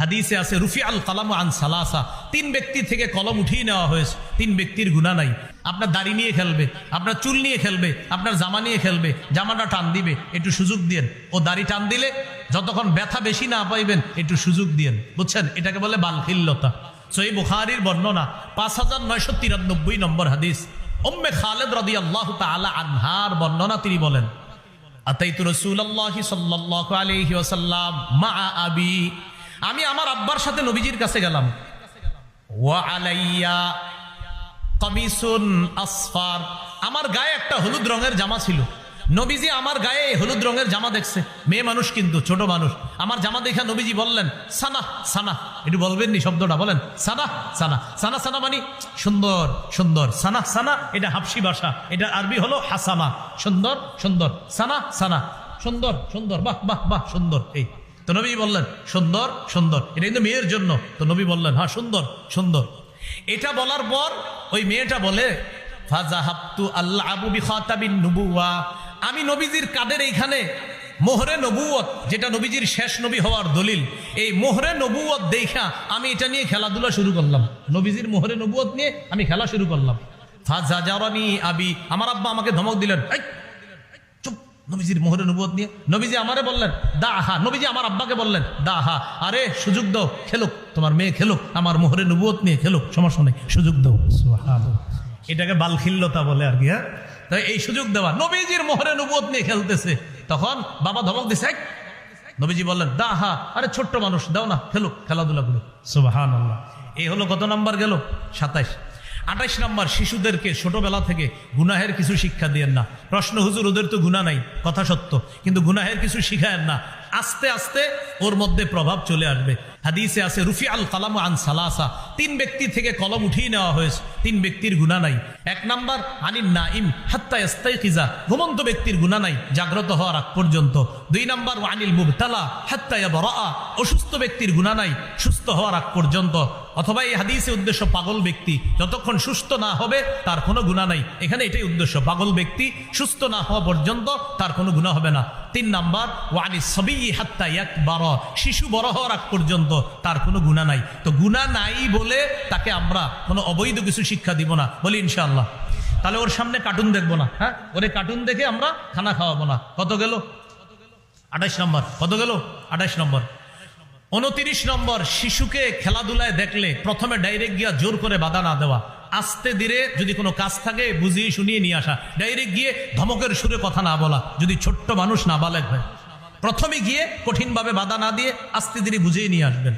হাদিসে আছে রুফি আল কালাম আন সালাসা, তিন ব্যক্তি থেকে কলম উঠিয়ে নেওয়া হয়েছে, তিন ব্যক্তির গুনাহ নাই। আপনার দাড়ি নিয়ে খেলবে, আপনার চুল নিয়ে খেলবে, আপনার জামা নিয়ে খেলবে, জামাটা টান দিবে, একটু সুযোগ দিয়েন। ও দাড়ি টান দিলে যতক্ষণ ব্যথা বেশি না পাইবেন একটু সুযোগ দিয়েন, বুঝছেন? এটাকে বলে বালখিল্যতা। সহিহ বুখারীর বর্ণনা 5993 নম্বর হাদিস, উম্মে খালেদ রাদিয়াল্লাহু তাআলা আনহার বর্ণনা, তিনি বলেন আতাইতু রাসূলুল্লাহি সাল্লাল্লাহু আলাইহি ওয়াসাল্লাম মা আবি, আমি আমার আব্বার সাথে নবীজির কাছে গেলাম। ওয়া আলাইয়া কামিসুন আসফার, আমার গায়ে একটা হলুদ রঙের জামা ছিল। নবীজি আমার গায়ে হলুদ রঙের জামা দেখছে, মেয়ে মানুষ কিন্তু ছোট মানুষ। আমার জামা দেখা নবীজি বললেন সানা সানা, একটু বলবেন নি শব্দটা, বলেন সানা সানা। সানা সানা মানে সুন্দর সুন্দর, সানা সানা এটা হাবশি ভাষা, এটা আরবি হলো হাসানা, সুন্দর সুন্দর, সানা সানা সুন্দর সুন্দর, বাহ বাহ বাহ সুন্দর। এই তো নবী বললেন সুন্দর সুন্দর, এটা কিন্তু মেয়ের জন্য। তো নবী বললেন হ্যাঁ সুন্দর সুন্দর। এটা বলার পর ওই মেয়েটা বলে ফাজাহাবতু আল্লাহু বিখাতাবিন নুবুওয়া, আমি নবীজির কাদের এইখানে মোহরে নবুয়ত, যেটা নবীজির শেষ নবী হওয়ার দলিল, এই মোহরে নবুয়ত দেখা আমি এটা নিয়ে খেলাধুলা শুরু করলাম। নবীজির মোহরে নবুয়ত নিয়ে আমি খেলা শুরু করলাম। ফাজাজারানি আবি, আমার আব্বা আমাকে ধমক দিলেন, এই চুপ, নবীজির মোহরে নবুয়ত নিয়ে। নবীজি আমারে বললেন দাহা, নবীজি আমার আব্বাকে বললেন দাহা, আরে সুযোগ দাও, খেলুক, তোমার মেয়ে খেলুক, আমার মোহরে নবুয়ত নিয়ে খেলুক, সমস্যা নেই, সুযোগ দাও। সুবহানাল্লাহ, এটাকে বালখিল্যতা বলে আর কি। হ্যাঁ, তাই এই সুযোগ দেওয়া, নবীজির মোহরে নবুয়ত নিয়ে খেলতেছে, তখন বাবা ধমক দিছে। নবীজি বললেন দাহা, আরে ছোট্ট মানুষ, দাও না খেলুক, খেলাধুলা করুক। সুবহানাল্লাহ। এই হলো কত নাম্বার গেল? 27। 28 নম্বর, শিশুদেরকে ছোটবেলা থেকে গুনাহের কিছু শিক্ষা দিয়েন না। প্রশ্ন, হুজুর ওদের তো গুনাহ নাই, কথা সত্য, কিন্তু গুনাহের কিছু শিখায়েন না, আস্তে আস্তে ওর মধ্যে প্রভাব চলে আসবে। হাদিসে আছে রুফি আল কালাম আন সালাসা, তিন ব্যক্তি থেকে কলম উঠিয়ে নেওয়া হয়েছে, তিন ব্যক্তির গুনাহ নাই। 1 নাম্বার আনিন নাইম হাত্তা ইস্তাইকিজা, ঘুমন্ত ব্যক্তির গুনাহ নাই জাগ্রত হওয়ার আগ পর্যন্ত। 2 নাম্বার আনিল মুবতালা হাত্তা ইয়াবরা, অসুস্থ ব্যক্তির গুনাহ নাই সুস্থ হওয়ার আগ পর্যন্ত। অথবা এই হাদিসে উদ্দেশ্য পাগল ব্যক্তি, যতক্ষণ সুস্থ না হবে তার কোনো গুনাহ নাই। এখানে এটাই উদ্দেশ্য, পাগল ব্যক্তি সুস্থ না হওয়া পর্যন্ত তার কোনো গুনাহ হবে না। 3 নাম্বার ওয়ানিস সবি হাত্তা ইয়াকবারা, শিশু বড় হওয়ার আগ পর্যন্ত তার কোনো গুনাহ নাই। তো গুনাহ নাই বলে তাকে আমরা কোনো অবৈধ কিছু শিক্ষা দিব না, বলি ইনশাআল্লাহ। তাহলে ওর সামনে কার্টুন দেখবো না, হ্যাঁ, ওরে কার্টুন দেখে আমরা খানা খাওয়াবো না। কত গেল? 28 নম্বর। কত গেল? 28 নম্বর। 29 নম্বর, শিশুকে খেলাধুলায় দেখলে প্রথমে ডাইরেক্ট গিয়া জোর করে বাধা না দেওয়া, আস্তে ধীরে যদি কোনো কাজ থাকে বুঝিয়ে শুনিয়ে নিয়ে আসা, ডাইরেক্ট গিয়ে ধমকের সুরে কথা না বলা, যদি ছোট্ট মানুষ নাবালেগ হয়। প্রথমে গিয়ে কঠিনভাবে বাধা না দিয়ে আস্তে ধীরে বুঝিয়ে নিয়ে আসবেন।